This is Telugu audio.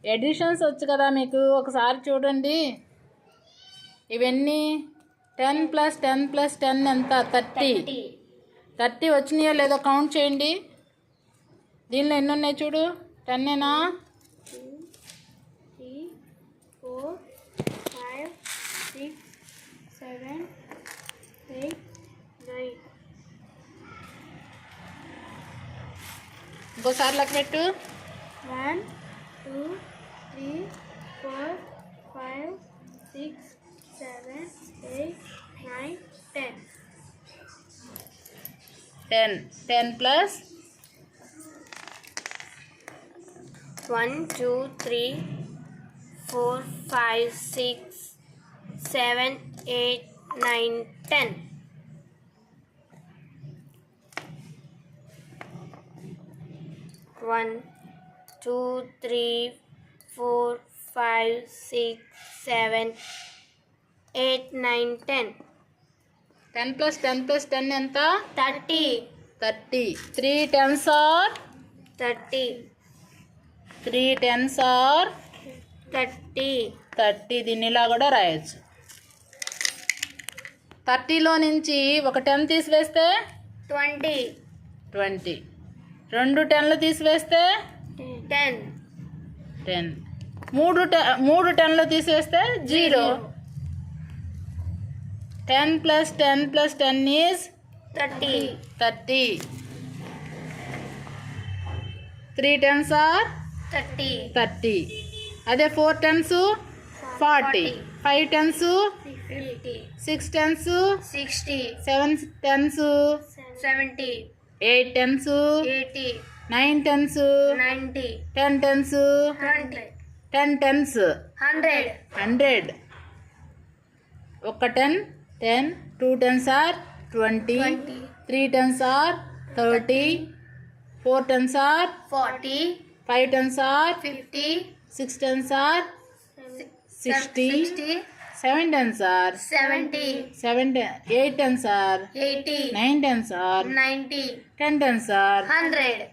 ఎడిషన్స్ వచ్చు కదా మీకు, ఒకసారి చూడండి. ఇవన్నీ 10 + 10 + 10 ఎంత? 30. 30 వచ్చినాయో లేదో కౌంట్ చేయండి. దీనిలో ఎన్ని ఉన్నాయి చూడు. 10ఏనా? 2 3 4 5 6 7 8 9. ఇంకోసారి లెక్క పెట్టు. 1 2 3 4 5 6 7 8 9 10. 10 + 1 2 3 4 5 6 7 8 9 10. 1 2 3 4 5 6 7 8 9 10. 10 + 10 + 10 ఎంత? 30. 30. 3 10s are 30. 3 10s are 30. 30. దీన్ని ఇలా కూడా రాయొచ్చు. 30లో నుంచి ఒక 10 తీసివేస్తే 20. 20. 2 10లు తీసివేస్తే 10. 10. 3 10లు తీసివేస్తే 0. 10 + 10 + 10 is 30. 30. 3 10s are 30. 30. అదే 4 10s 40. 5 10s 50. 6 10s 60. 7 10s 70. 8 10s 80. 9 10s 90. 10 10s 100. 10 10s 100. 100. ఒక 10 10. 2 10s are 20. 3 10s are 30. 4 10s are 40. 5 10s are 50. 6 10s are 60. 60. 7 10s are 70. 8 10s are 80. 9 10s are 90. 10 10s are 100.